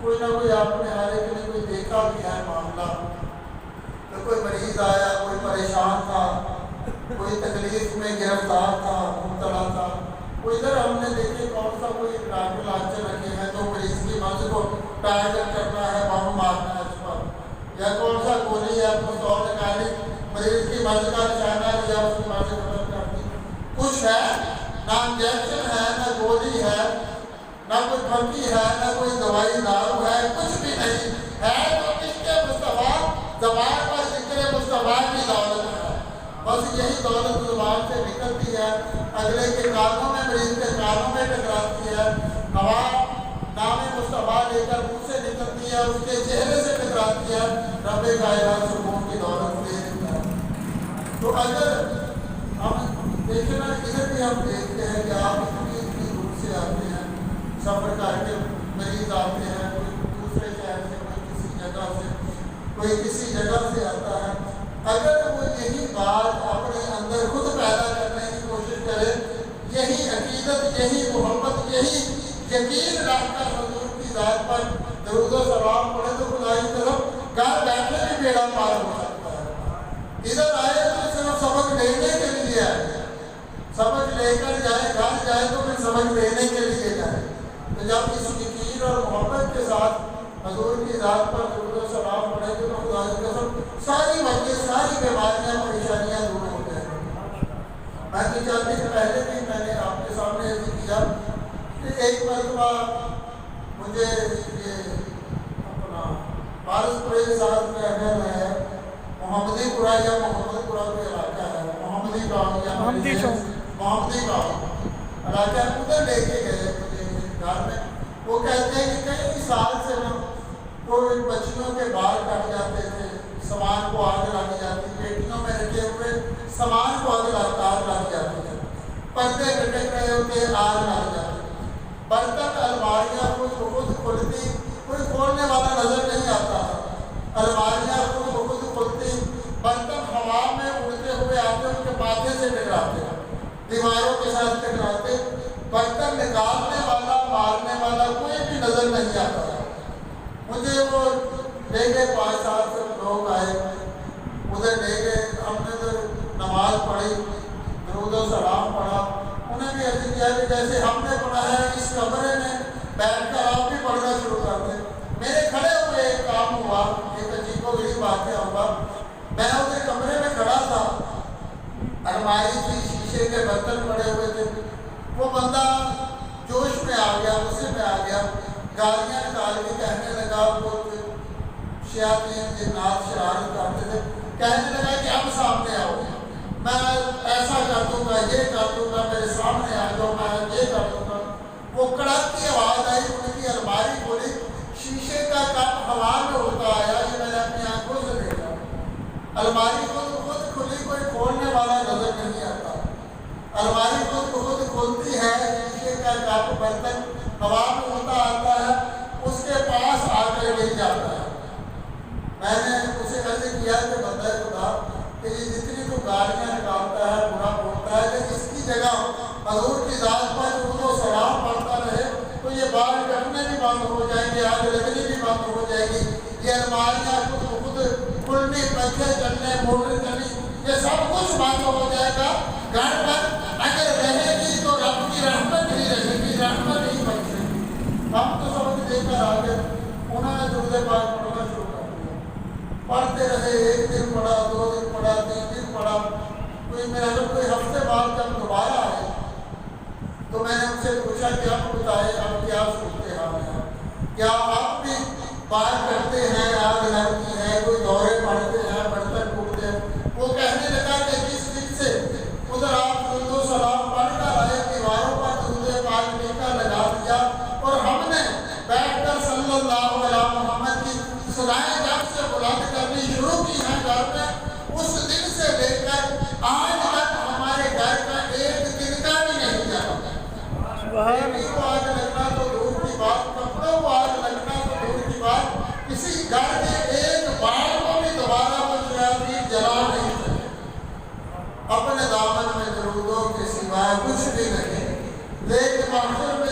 کوئی نہ کوئی آپ نے ہر ایک نے کوئی دیکھا بھی ہے معاملہ، تو کوئی مریض آیا، کوئی پریشان تھا، کوئی تکلیف میں گرفتار تھا، مبتلا تھا، کوئی ادھر ہم نے دیکھے کون سا کوئی ڈاکٹر لاچر رکھے ہیں تو مریض کی مرض کو ٹارگٹ کرنا ہے، بم مارنا ہے اس پر، یا کون سا گولی ہے پستول نکالی مریض کی مرض کا نشانہ لیا اس کی مرض ختم کر دی۔ کچھ ہے نہ انجیکشن ہے، نہ گولی ہے، نہ کوئی پھکی ہے، نہ کوئی دوائی دارو ہے، کچھ بھی نہیں ہے، تو عشق مصطفیٰ زبان پر ذکر مصطفیٰ کی دولت ہے۔ بس یہی دولت زبان سے نکلتی ہے، اگلے کے کانوں میں، مریض کے کانوں میں ٹکراتی ہے، ہوا نام مصطفیٰ لے کر منہ سے نکلتی ہے، اس کے چہرے سے ٹکراتی ہے، رب کائنات سکون کی دولت دے دیتا ہے۔ تو اگر ہم دیکھیں نا، ادھر بھی ہم دیکھتے ہیں کہ آپ اتنی دور سے آتے ہیں، سفر کر کے مریض آتے ہیں، کوئی دوسرے شہر سے، کوئی کسی جگہ سے، کوئی کسی جگہ سے آتا ہے، اگر وہ یہی بات اپنے اندر خود پیدا کرنے کی کوشش کرے، یہی عقیدت، یہی محبت، یہی یقین رکھ کر حضور کی ذات پر درود و سلام پڑھے، تو خدائی طرف گھر بیٹھے بھی بیڑا پار ہو سکتا ہے۔ ادھر آئے تو صرف سبق لینے کے لیے آئے، سبق لے کر جائے، گھر جائے تو پھر سبق لینے کے لیے جائے۔ تو جب اس یقین اور محبت کے ساتھ حضور کی ذات پر درود و سلام پڑھے گے تو خدا کی قسم ساری وجہ، ساری بیماریاں، پریشانیاں دور ہو جائیں گی۔ میں تو چاہتی کہ پہلے بھی میں نے آپ کے سامنے عرض کیا کہ ایک مرتبہ مجھے یہ اپنا پارس پورے کے ساتھ میں اگر ہے محمدی پورہ یا محمد پورہ کے علاقہ ہے، محمدی گاؤں یا محمدی گاؤں علاقہ، ادھر لے کے گئے مجھے گھر میں۔ وہ کہتے ہیں کہ کئی سال سے نا کوئی بچیوں کے بال کٹ جاتے تھے، سامان کو آگ لگ جاتی، پیٹیوں میں رکھے ہوئے سامان کو آگ لگ جاتی ہے، پردے لٹک رہے ہوتے، آگ لگ جاتی، برتن الماریاں خود کھلتی، کوئی کھولنے والا نظر نہیں آتا، الماریاں خود کھلتی، برتن ہوا میں اڑتے ہوئے آتے، ان کے ماتھے سے ٹکراتے، دیواروں کے ساتھ ٹکراتے، برتن نکالنے والا، مارنے والا کوئی بھی نظر نہیں آتا۔ مجھے وہ لے گئے، 5-7 لوگ آئے، ادھر لے گئے، ہم نے ادھر نماز پڑھی، درود و سلام پڑھا، انہیں بھی عرض کیا کہ جیسے ہم نے پڑھا ہے اس کمرے میں بیٹھ کر آپ بھی پڑھنا شروع کر دیں۔ میرے کھڑے ہوئے ایک کام ہوا، ایک عجیب و غریب واقعہ ہوا۔ میں ادھر کمرے میں کھڑا تھا، الماری تھی، شیشے کے برتن پڑے ہوئے تھے، وہ بندہ جوش میں آ گیا، غصے میں آ گیا، گالیاں نکال کے کہنے لگا، وہ شیاطین جنات شرارت کرتے تھے، کہنے لگا کہ اب سامنے آؤ، میں ایسا کر دوں گا، یہ کر دوں گا، میرے سامنے آ جاؤ، میں یہ کر دوں گا۔ وہ کڑک کی آواز آئی، ان کی الماری کھولی، شیشے کا کپ ہوا میں اڑتا آیا، یہ میں نے اپنی آنکھوں سے دیکھا۔ الماری خود کھلی، کوئی کھولنے والا نظر نہیں آتا، الماری خود کھلتی ہے، شیشے کا کپ برتن ہوا میں اڑتا آتا ہے، اس کے پاس آ کر گر جاتا ہے۔ میں نے اسے عرض کیا کہ بندہ خدا کہ یہ جتنی تو گالیاں نکالتا ہے، برا بولتا ہے، کہ اس کی جگہ حضور کی ذات پر درود و سلام پڑھتا رہے تو یہ بال کٹنے بھی بند ہو جائیں گے، آگ لگنی بھی بند ہو جائے گی، یہ الماریاں خود کھلنی، پنکھے چلنے، موٹر چلنی، یہ سب کچھ بند ہو جائے گا۔ گھر پر اگر رہے گی تو رب کی رحمت ہی رہے گی، رحمت ہی بچے گی۔ ہم تو سمجھ دے کر آگے، انہوں نے درود پاک پڑھنا شروع کر دیا، پڑھتے رہے، 1 دن پڑھا، 2 دن پڑھا، 3 دن پڑھا، میرا جب کوئی ہفتے بعد جب دوبارہ آئے تو میں نے ان سے پوچھا کہ آپ بتائے اب کیا صورتحال ہے، کیا آپ بھی بال کرتے ہیں، آگ لگتی ہے، کوئی دورے پڑھتے ہیں، برتن ٹوٹتے ہیں؟ وہ کہنے لگا کہ جس دن سے ادھر آپ درود و سلام پڑھ کر آئے، دیواروں پر درود پاک ٹیکا لگا دیا اور ہم نے بیٹھ کر صلی اللہ علیہ محمد کی صدائیں جب سے بلند کرنی شروع کی ہیں گھر میں، اس دن سے لے کر آج تک ہمارے گھر کا ایک تنکا بھی نہیں جاتا۔ بیٹی کو آگ لگنا تو دور کی بات، کپڑوں کو آگ لگنا تو دور کی بات، کسی گھر کے ایک بال کو بھی دوبارہ وہ شیاطین جلا نہیں سکے۔ اپنے دامن میں درودوں کے سوائے کچھ بھی نہیں، لیکن محشر میں